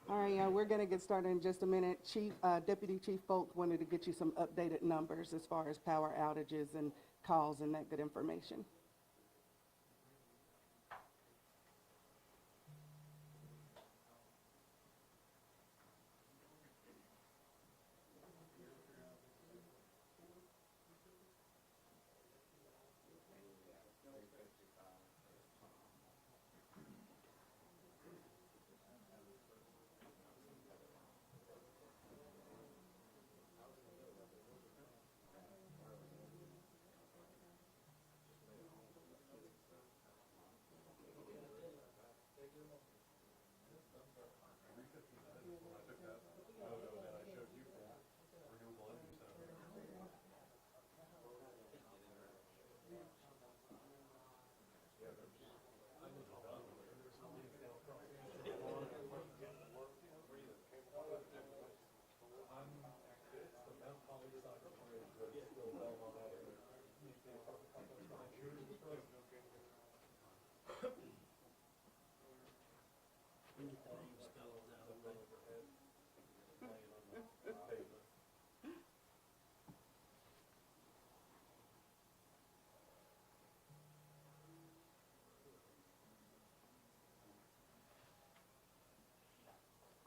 All right, we're going to get started in just a minute. Deputy Chief Folk wanted to get you some updated numbers as far as power outages and calls and that good information.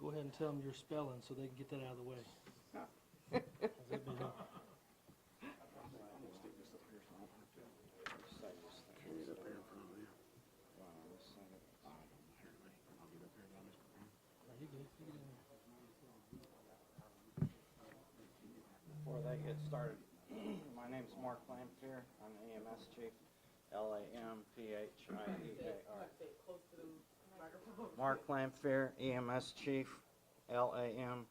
Go ahead and tell them your spelling so they can get that out of the way. That'd be helpful. Before they get started, my name's Mark Lamphere. I'm the EMS chief, Lamphier. Mark Lamphere, EMS chief, Lamphier.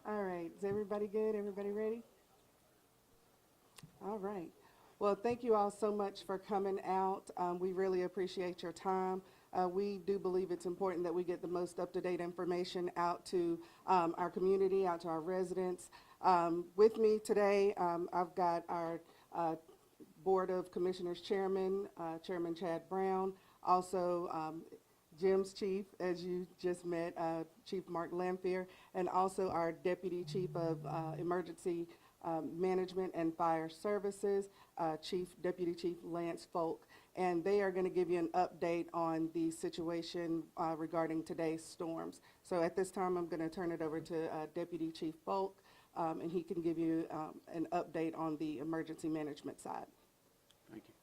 All right, is everybody good? Everybody ready? All right. Well, thank you all so much for coming out. We really appreciate your time. We do believe it's important that we get the most up-to-date information out to our community, out to our residents. With me today, I've got our Board of Commissioners Chairman, Chairman Chad Brown, also Jim's chief, as you just met, Chief Mark Lamphere, and also our Deputy Chief of Emergency Management and Fire Services, Deputy Chief Lance Folk, and they are going to give you an update on the situation regarding today's storms. So at this time, I'm going to turn it over to Deputy Chief Folk, and he can give you an update on the emergency management side. Thank you.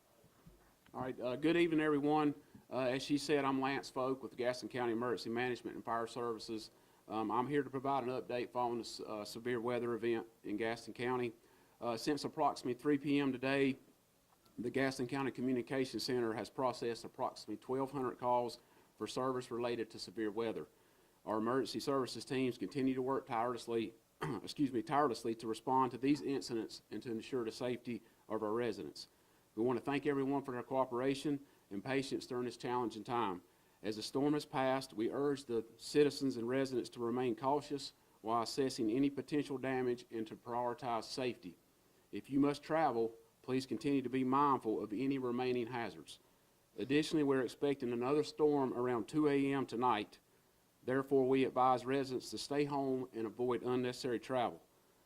All right, good evening, everyone. As she said, I'm Lance Folk with the Gaston County Emergency Management and Fire Services. I'm here to provide an update following the severe weather event in Gaston County. Since approximately 3 p.m. today, the Gaston County Communications Center has processed approximately 1,200 calls for service related to severe weather. Our emergency services teams continue to work tirelessly to respond to these incidents and to ensure the safety of our residents. We want to thank everyone for their cooperation and patience during this challenging time. As the storm has passed, we urge the citizens and residents to remain cautious while assessing any potential damage and to prioritize safety. If you must travel, please continue to be mindful of any remaining hazards. Additionally, we're expecting another storm around 2 a.m. tonight. Therefore, we advise residents to stay home and avoid unnecessary travel.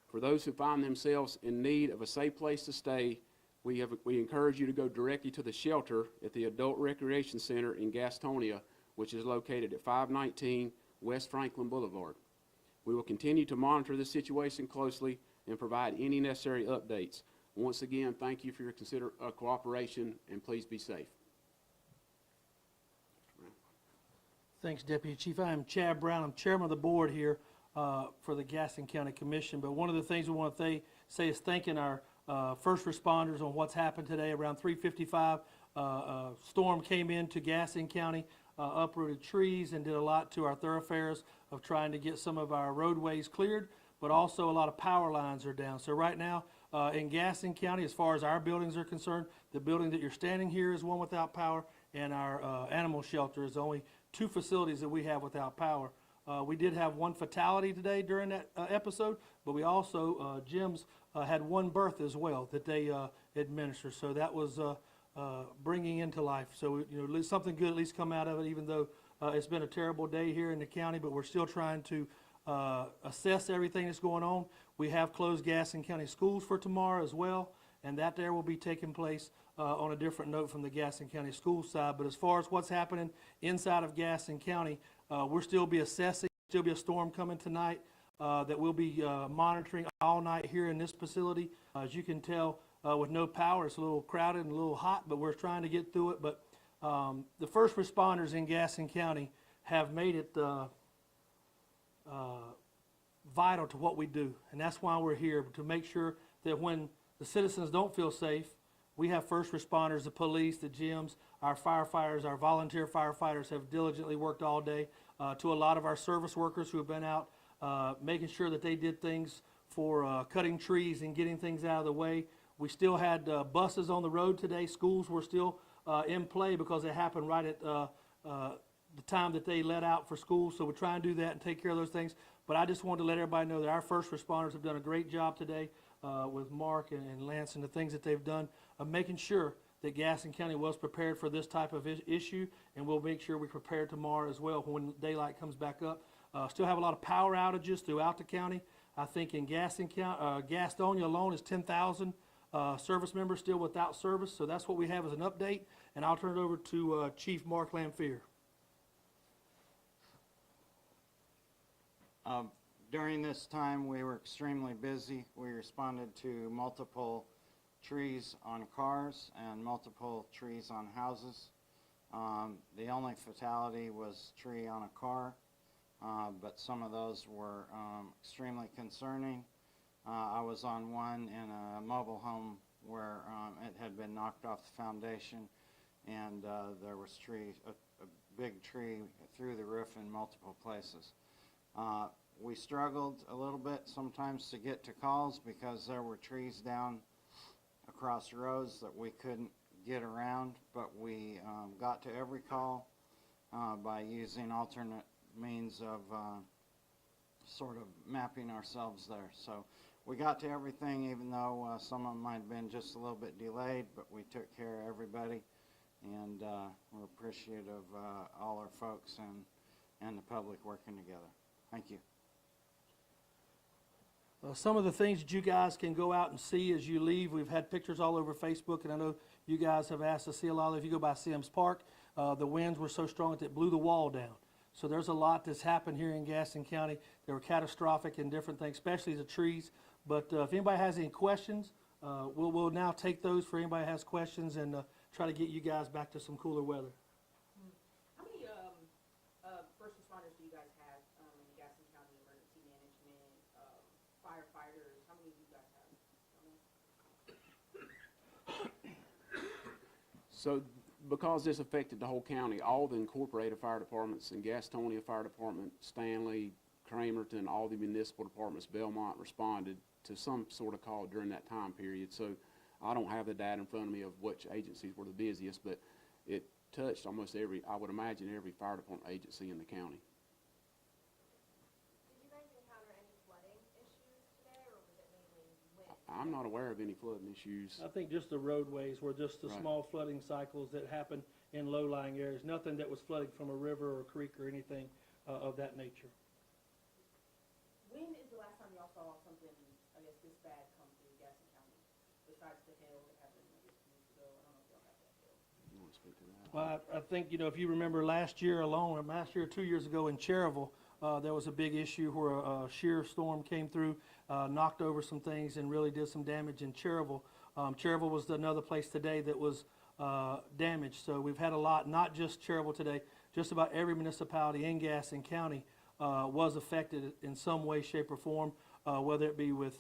For those who find themselves in need of a safe place to stay, we encourage you to go directly to the shelter at the Adult Recreation Center in Gastonia, which is located at 519 West Franklin Boulevard. We will continue to monitor the situation closely and provide any necessary updates. Once again, thank you for your cooperation, and please be safe. Thanks, Deputy Chief. I am Chad Brown. I'm chairman of the board here for the Gaston County Commission. But one of the things we want to say is thanking our first responders on what's happened today. Around 3:55, storm came into Gaston County, uprooted trees and did a lot to our thoroughfares of trying to get some of our roadways cleared, but also a lot of power lines are down. So right now in Gaston County, as far as our buildings are concerned, the building that you're standing here is one without power, and our animal shelter is the only 2 facilities that we have without power. We did have 1 fatality today during that episode, but we also, Jim's had 1 birth as well that they administered. So that was bringing into life. So, you know, at least something good at least come out of it, even though it's been a terrible day here in the county, but we're still trying to assess everything that's going on. We have closed Gaston County schools for tomorrow as well, and that there will be taking place on a different note from the Gaston County school side. But as far as what's happening inside of Gaston County, we'll still be assessing. Still be a storm coming tonight that we'll be monitoring all night here in this facility. As you can tell, with no power, it's a little crowded and a little hot, but we're trying to get through it. But the first responders in Gaston County have made it vital to what we do, and that's why we're here, to make sure that when the citizens don't feel safe, we have first responders, the police, the gyms, our firefighters, our volunteer firefighters have diligently worked all day, to a lot of our service workers who have been out making sure that they did things for cutting trees and getting things out of the way. We still had buses on the road today. Schools were still in play because it happened right at the time that they let out for school. So we're trying to do that and take care of those things. But I just wanted to let everybody know that our first responders have done a great job today with Mark and Lance and the things that they've done of making sure that Gaston County was prepared for this type of issue, and we'll make sure we're prepared tomorrow as well when daylight comes back up. Still have a lot of power outages throughout the county. I think in Gaston County, Gastonia alone is 10,000 service members still without service, so that's what we have as an update, and I'll turn it over to Chief Mark Lamphere. During this time, we were extremely busy. We responded to multiple trees on cars and multiple trees on houses. The only fatality was tree on a car, but some of those were extremely concerning. I was on one in a mobile home where it had been knocked off the foundation, and there was a big tree through the roof in multiple places. We struggled a little bit sometimes to get to calls because there were trees down across roads that we couldn't get around, but we got to every call by using alternate means of sort of mapping ourselves there. So we got to everything, even though some of them might have been just a little bit delayed, but we took care of everybody, and we're appreciative of all our folks and the public working together. Thank you. Some of the things that you guys can go out and see as you leave, we've had pictures all over Facebook, and I know you guys have asked to see a lot of it. If you go by Sims Park, the winds were so strong that it blew the wall down. So there's a lot that's happened here in Gaston County. They were catastrophic in different things, especially the trees. But if anybody has any questions, we'll now take those for anybody who has questions and try to get you guys back to some cooler weather. How many first responders do you guys have in the Gaston County Emergency Management, firefighters? How many do you guys have? So because this affected the whole county, all the incorporated fire departments in Gastonia Fire Department, Stanley, Cramerton, all the municipal departments, Belmont, responded to some sort of call during that time period. So I don't have the data in front of me of which agencies were the busiest, but it touched almost every, I would imagine, every fire department agency in the county. Did you guys encounter any flooding issues today, or was it mainly wind? I'm not aware of any flooding issues. I think just the roadways were just the Right. small flooding cycles that happen in low-lying areas. Nothing that was flooding from a river or a creek or anything of that nature. When is the last time y'all saw something, I guess, this bad come through Gaston County? Besides the hail that happened, I guess, 2 weeks ago. I don't know if y'all have that hail. You want to speak to that? Well, I think, you know, if you remember last year alone, or last year or 2 years ago in Cherryville, there was a big issue where a shear storm came through, knocked over some things and really did some damage in Cherryville. Cherryville was another place today that was damaged. So we've had a lot, not just Cherryville today, just about every municipality in Gaston County was affected in some way, shape, or form, whether it be with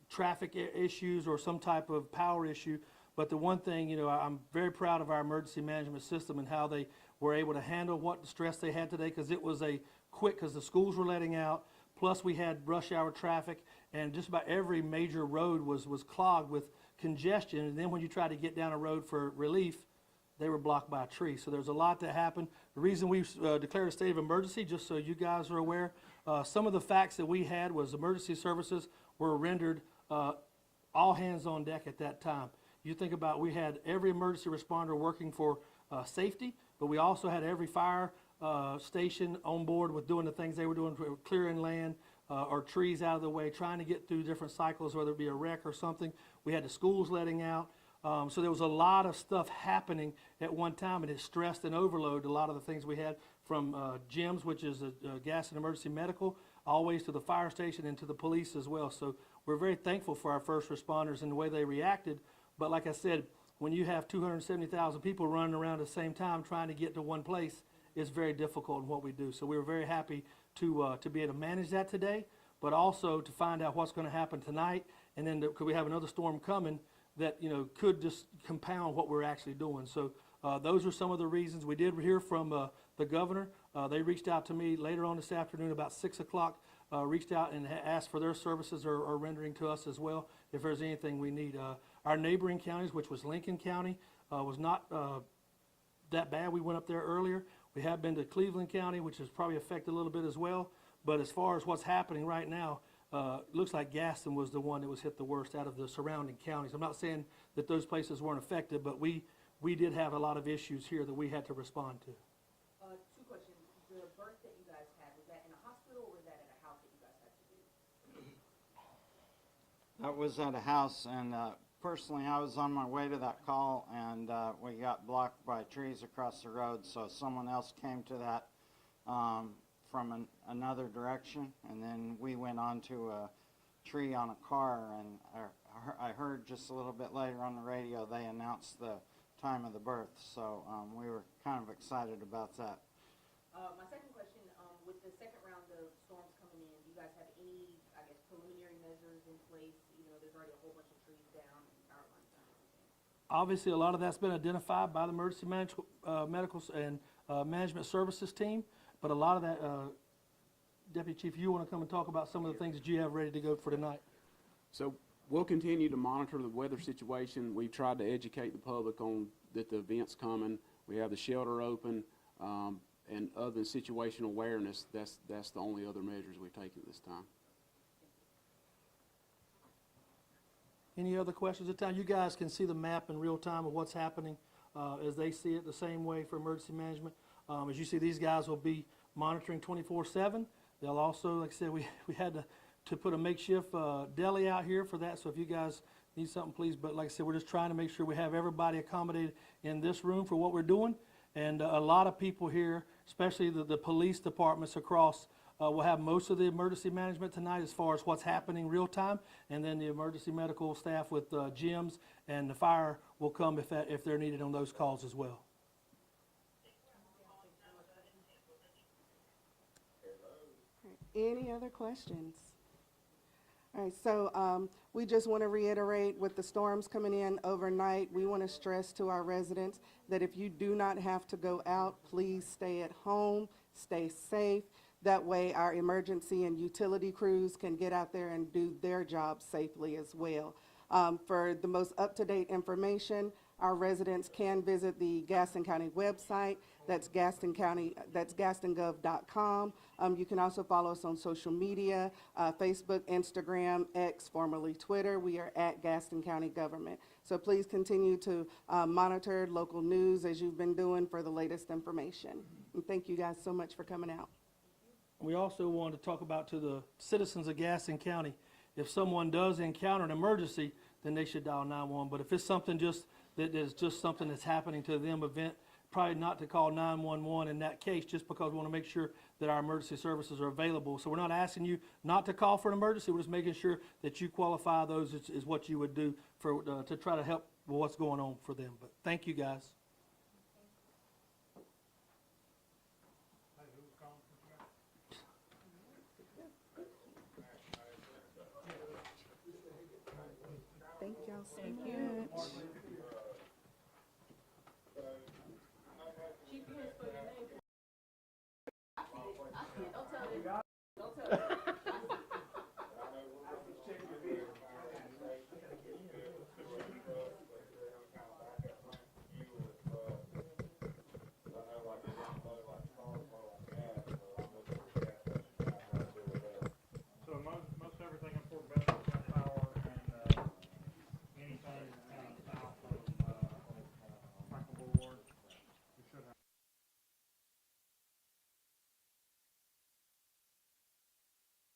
traffic issues or some type of power issue. But the one thing, you know, I'm very proud of our emergency management system and how they were able to handle what stress they had today, because it was a quick, because the schools were letting out, plus we had rush hour traffic, and just about every major road was clogged with congestion. And then when you try to get down a road for relief, they were blocked by a tree. So there's a lot that happened. The reason we declared a state of emergency, just so you guys are aware, some of the facts that we had was emergency services were rendered all hands on deck at that time. You think about, we had every emergency responder working for safety, but we also had every fire station on board with doing the things they were doing, for clearing land or trees out of the way, trying to get through different cycles, whether it be a wreck or something. We had the schools letting out. So there was a lot of stuff happening at one time, and it stressed and overloaded a lot of the things we had, from gyms, which is a Gaston Emergency Medical, always to the fire station and to the police as well. So we're very thankful for our first responders and the way they reacted. But like I said, when you have 270,000 people running around at the same time trying to get to one place, it's very difficult in what we do. So we were very happy to be able to manage that today, but also to find out what's going to happen tonight, and then could we have another storm coming that, you know, could just compound what we're actually doing. So those are some of the reasons. We did hear from the governor. They reached out to me later on this afternoon about 6 o'clock, reached out and asked for their services or rendering to us as well if there's anything we need. Our neighboring counties, which was Lincoln County, was not that bad. We went up there earlier. We have been to Cleveland County, which is probably affected a little bit as well. But as far as what's happening right now, looks like Gaston was the one that was hit the worst out of the surrounding counties. I'm not saying that those places weren't affected, but we did have a lot of issues here that we had to respond to. Two questions. The birth that you guys had, was that in a hospital or was that at a house that you guys had to do? That was at a house, and personally, I was on my way to that call, and we got blocked by trees across the road, so someone else came to that from another direction, and then we went onto a tree on a car, and I heard just a little bit later on the radio they announced the time of the birth, so we were kind of excited about that. My second question, with the second round of storms coming in, do you guys have any, I guess, preliminary measures in place? You know, there's already a whole bunch of trees down and power lines down and everything. Obviously, a lot of that's been identified by the emergency medical and management services team, but a lot of that, Deputy Chief, you want to come and talk about some of the things that you have ready to go for tonight? So we'll continue to monitor the weather situation. We've tried to educate the public on that the event's coming. We have the shelter open, and other than situational awareness, that's the only other measures we've taken at this time. Any other questions at the time? You guys can see the map in real time of what's happening as they see it, the same way for emergency management. As you see, these guys will be monitoring 24/7. They'll also, like I said, we had to put a makeshift deli out here for that, so if you guys need something, please. But like I said, we're just trying to make sure we have everybody accommodated in this room for what we're doing. And a lot of people here, especially the police departments across, will have most of the emergency management tonight as far as what's happening real time. And then the emergency medical staff with gyms and the fire will come if they're needed on those calls as well. Any other questions? All right, so we just want to reiterate, with the storms coming in overnight, we want to stress to our residents that if you do not have to go out, please stay at home, stay safe. That way our emergency and utility crews can get out there and do their job safely as well. For the most up-to-date information, our residents can visit the Gaston County website. That's GastonGov.com. You can also follow us on social media, Facebook, Instagram, X, formerly Twitter. We are at Gaston County Government. So please continue to monitor local news as you've been doing for the latest information. And thank you guys so much for coming out. We also want to talk about to the citizens of Gaston County, if someone does encounter an emergency, then they should dial 911. But if it's something that is just something that's happening to them, probably not to call 911 in that case, just because we want to make sure that our emergency services are available. So we're not asking you not to call for an emergency. We're just making sure that you qualify those is what you would do for to try to help with what's going on for them. But thank you, guys. Thank y'all so much.